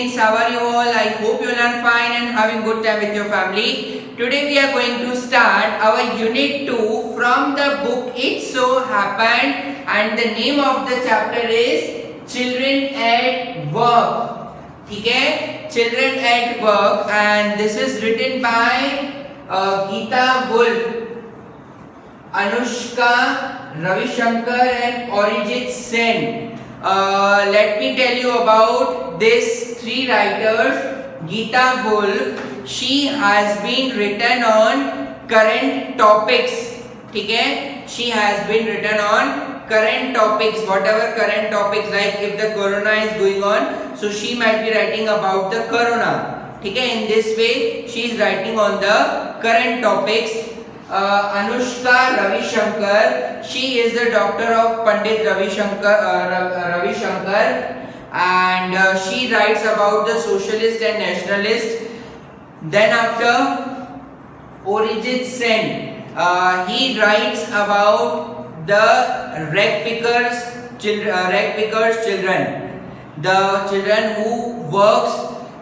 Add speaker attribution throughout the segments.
Speaker 1: students, how are you all? I hope you all are fine and having good time with your family. Today we are going to start our unit 2 from the book It So Happened, and the name of the chapter is Children at Work. Okay? Children at Work, and this is written by Geeta Wolf, Anushka, Ravi Shankar and Arijit Sen. Let me tell you about these three writers. Geeta Wolf, she has been written on current topics. Okay? She has been written on current topics, whatever current topics, like if the corona is going on, so she might be writing about the corona. Okay? In this way, she is writing on the current topics. Anushka Ravi Shankar, she is the daughter of Pandit Ravi Shankar, and she writes about the socialist and nationalist. Then after, Arijit Sen, he writes about the rag pickers children, the children who works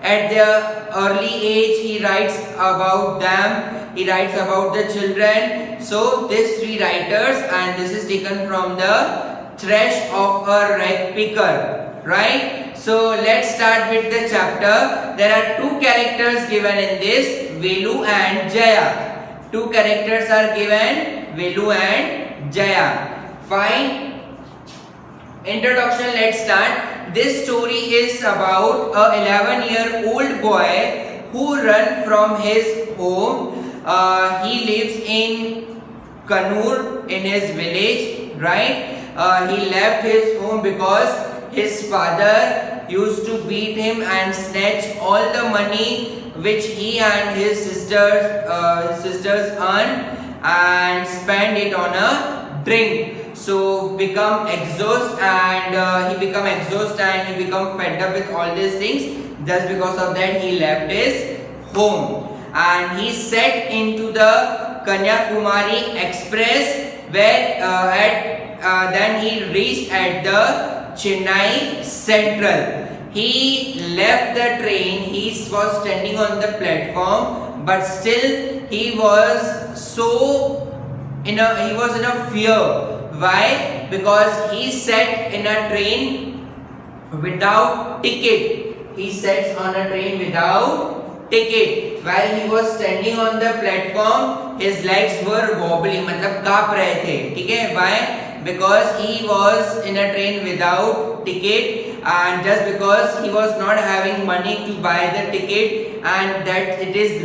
Speaker 1: at their early age. He writes about them. He writes about the children. So these three writers, and this is taken from the Thresh of a Rag Picker, right? So let's start with the chapter. There are two characters given in this, Velu and Jaya. Two characters are given, Velu and Jaya. Fine. Introduction, let's start. This story is about a 11-year-old boy who ran from his home. He lives in Kannur in his village, right? He left his home because his father used to beat him and snatch all the money which he and his sisters earn and spend it on a drink. So become exhausted, and he become fed up with all these things. Just because of that, he left his home and he set into the Kanyakumari Express, where then he reached at the Chennai Central. He left the train. He was standing on the platform, but still he was in a fear. Why? Because he sat in a train without ticket. He sat on a train without ticket. While he was standing on the platform, his legs were wobbling, मतलब काँप रहे थे, ठीक है? Why? Because he was in a train without ticket, and just because he was not having money to buy the ticket, and that it is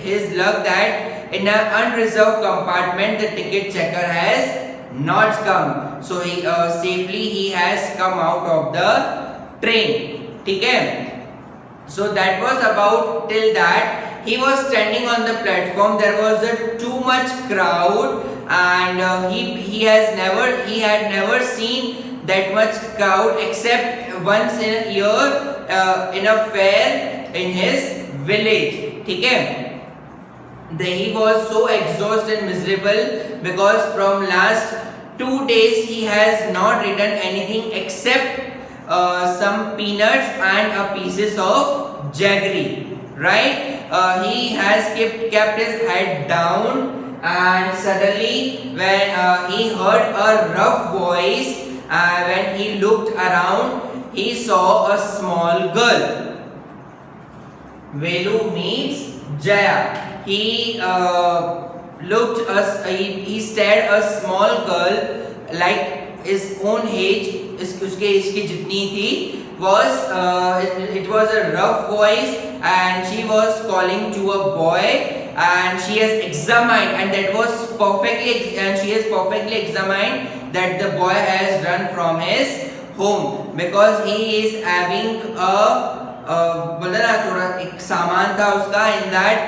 Speaker 1: his luck that in an unreserved compartment the ticket checker has not come. So he safely has come out of the train. ठीक है? So that was about till that. He was standing on the platform. There was too much crowd, and he had never seen that much crowd except once in a year in a fair in his village. ठीक है? He was so exhausted and miserable because from last 2 days he has not eaten anything except some peanuts and a pieces of jaggery, right? He has kept his head down, and suddenly when he heard a rough voice, when he looked around, he saw a small girl. Velu meets Jaya. He stared a small girl like his own age, उसके age की जितनी थी, it was a rough voice, and she was calling to a boy, and she has examined, and she has perfectly examined that the boy has run from his home because he is having बोला ना थोड़ा एक सामान था उसका, in that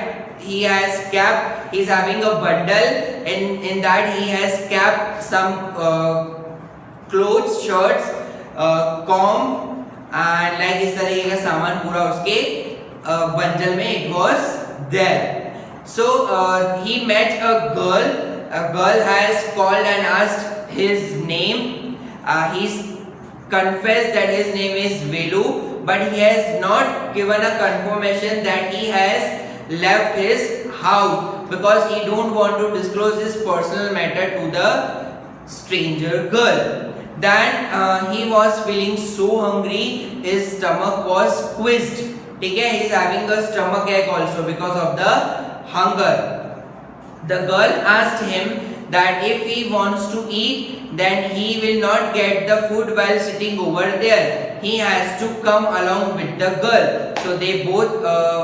Speaker 1: he's having a bundle, in that he has kept some clothes, shirts, comb, and like इस तरीके का सामान पूरा उसके बंडल में it was there. So he met a girl. A girl has called and asked his name. He's confessed that his name is Velu, but he has not given a confirmation that he has left his house, because he don't want to disclose his personal matter to the stranger girl. Then he was feeling so hungry, his stomach was squeezed. Okay, he is having a stomach ache also because of the hunger. The girl asked him that if he wants to eat, then he will not get the food while sitting over there. He has to come along with the girl. So they both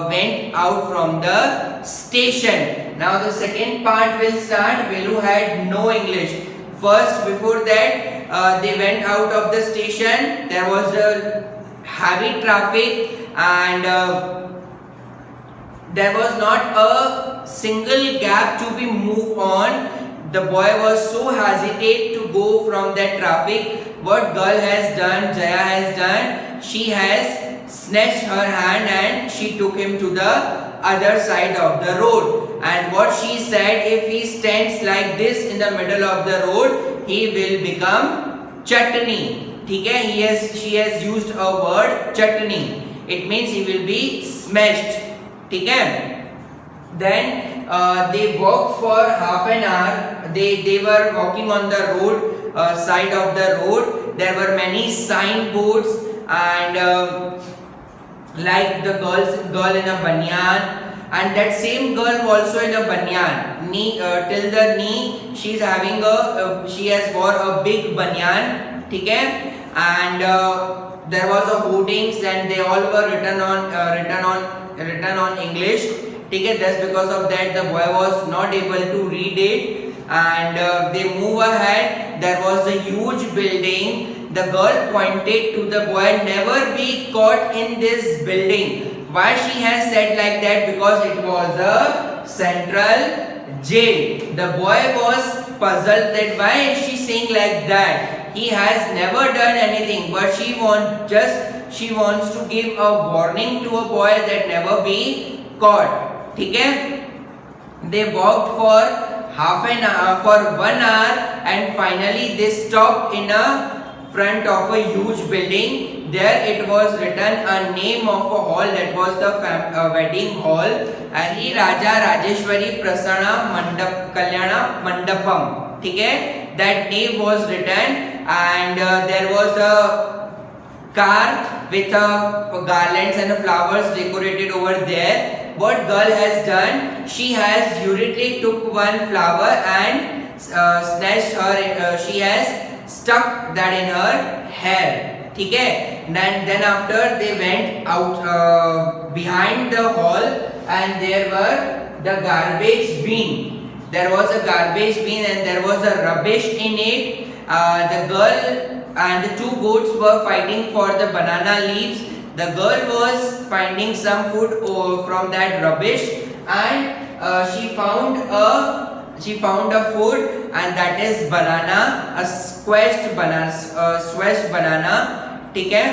Speaker 1: went out from the station. Now the second part will start. Velu had no English. First, before that, they went out of the station. There was a heavy traffic, and there was not a single gap to be moved on. The boy was so hesitant to go from that traffic. What girl has done, Jaya has done, she has snatched her hand and she took him to the other side of the road. And what she said, if he stands like this in the middle of the road, he will become chutney. ठीक है, she has used a word chutney. It means he will be smashed. ठीक है. Then they walked for half an hour. They were walking on the road, side of the road. There were many signboards, and like the girl in a banyan, and that same girl also in a banyan. Knee till the knee, she has wore a big banyan. ठीक है. And there was a hoardings, and they all were written on English. ठीक है. That's because of that the boy was not able to read it. And they move ahead. There was a huge building. The girl pointed to the boy, never be caught in this building. Why she has said like that? Because it was a central jail. The boy was puzzled that why is she saying like that? He has never done anything, but she wants to give a warning to a boy that never be caught. ठीक है. They walked for half an hour, for 1 hour, and finally they stopped in a front of a huge building. There it was written a name of a hall, that was the wedding hall, Ari Raja Rajeshwari Prasanna Kalyana Mandapam. ठीक है. That name was written, and there was a car with garlands and flowers decorated over there. What girl has done? She has hurriedly took one flower and snatched her. She has stuck that in her hair. ठीक है. Then after they went out behind the hall, and there were the garbage bin. There was a garbage bin and there was a rubbish in it. The girl and the two goats were fighting for the banana leaves. The girl was finding some food from that rubbish, and she found a food, and that is banana, a squashed banana. ठीक है.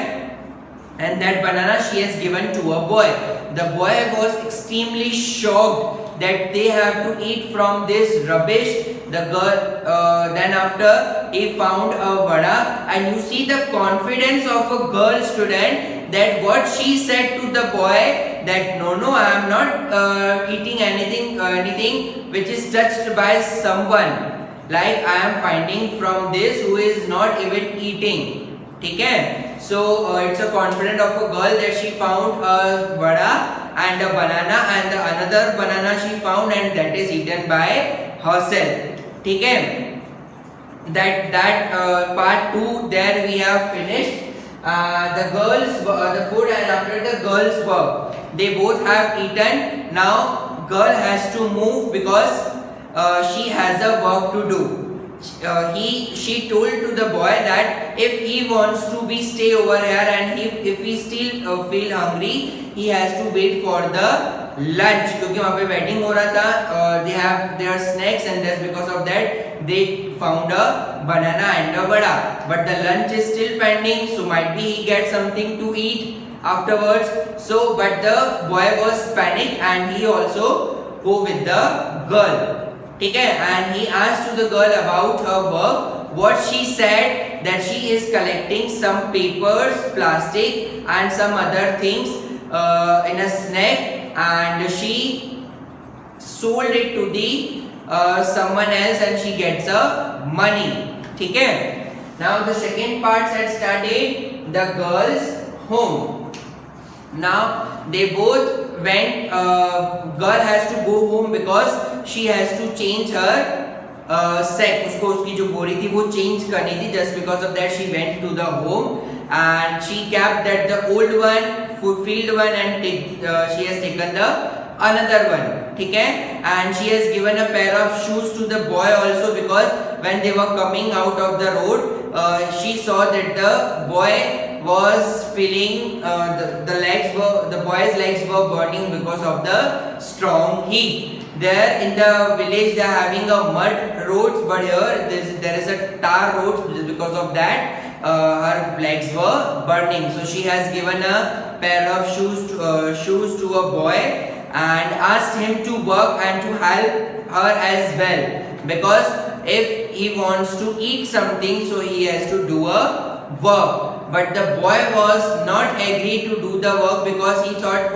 Speaker 1: And that banana she has given to a boy. The boy was extremely shocked that they have to eat from this rubbish. The girl then after he found a vada, and you see the confidence of a girl student, that what she said to the boy, that no, I am not eating anything which is touched by someone, like I am finding from this who is not even eating. ठीक है. So it's a confidence of a girl that she found a vada and a banana, and the another banana she found, and that is eaten by herself. ठीक है. That part 2 there we have finished. The food, and after the girls work, they both have eaten. Now girl has to move because she has a work to do. She told to the boy that if he wants to stay over here, and if he still feel hungry, he has to wait for the lunch, क्योंकि वहाँ पे wedding हो रहा था. They have their snacks, and that's because of that they found a banana and a vada. But the lunch is still pending, so might be he get something to eat afterwards. So but the boy was panicked, and he also go with the girl. ठीक है. And he asked to the girl about her work. What she said, that she is collecting some papers, plastic and some other things in a snack, and she sold it to the someone else and she gets a money. ठीक है? Now the second part had started, the girl's home. Now they both went, girl has to go home because she has to change her set, उसको उसकी जो बोरी थी वो change करनी थी. Just because of that she went to the home and she kept that the old one, fulfilled one, and she has taken the another one. ठीक है? And she has given a pair of shoes to the boy also, because when they were coming out of the road, she saw that the boy was feeling the boy's legs were burning because of the strong heat. There in the village they are having a mud roads, but here there is a tar roads. Because of that her legs were burning. So she has given a pair of shoes to a boy and asked him to work and to help her as well, because if he wants to eat something, so he has to do a work. But the boy was not agree to do the work, because he thought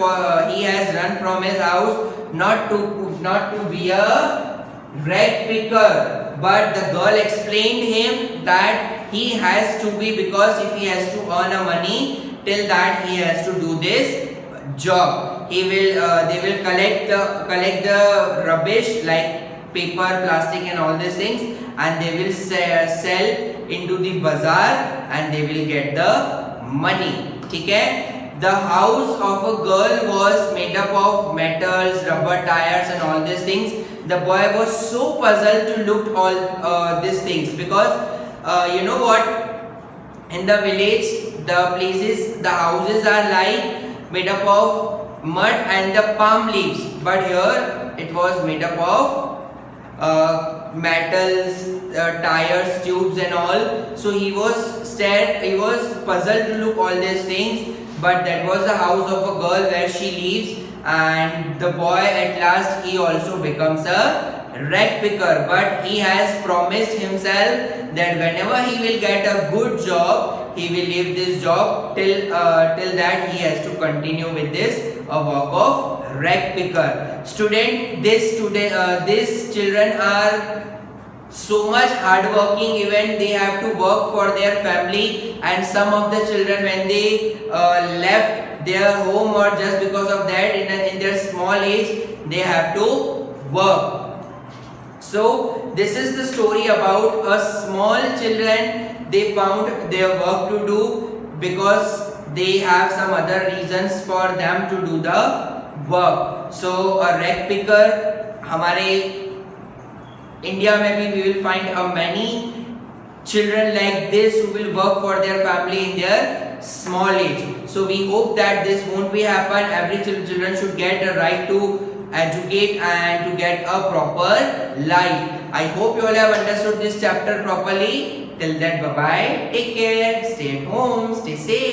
Speaker 1: he has run from his house not to be a rag picker. But the girl explained him that he has to be, because if he has to earn a money, till that he has to do this job. They will collect the rubbish like paper, plastic and all these things, and they will sell into the bazaar and they will get the money. ठीक है? The house of a girl was made up of metals, rubber tires and all these things. The boy was so puzzled to look all these things, because you know what, in the village the houses are like made up of mud and the palm leaves, but here it was made up of metals, tires, tubes and all. So he was puzzled to look all these things, but that was the house of a girl where she lives. And the boy at last, he also becomes a rag picker, but he has promised himself that whenever he will get a good job, he will leave this job. Till that he has to continue with this work of rag picker. These children are so much hardworking, even they have to work for their family. And some of the children, when they left their home, or just because of that in their small age, they have to work. So this is the story about a small children. They found their work to do because they have some other reasons for them to do the work. So a rag picker, हमारे India में भी we will find many children like this who will work for their family in their small age. So we hope that this won't be happen. Every children should get a right to educate and to get a proper life. I hope you all have understood this chapter properly. Till then, bye bye. Take care. Stay at home. Stay safe.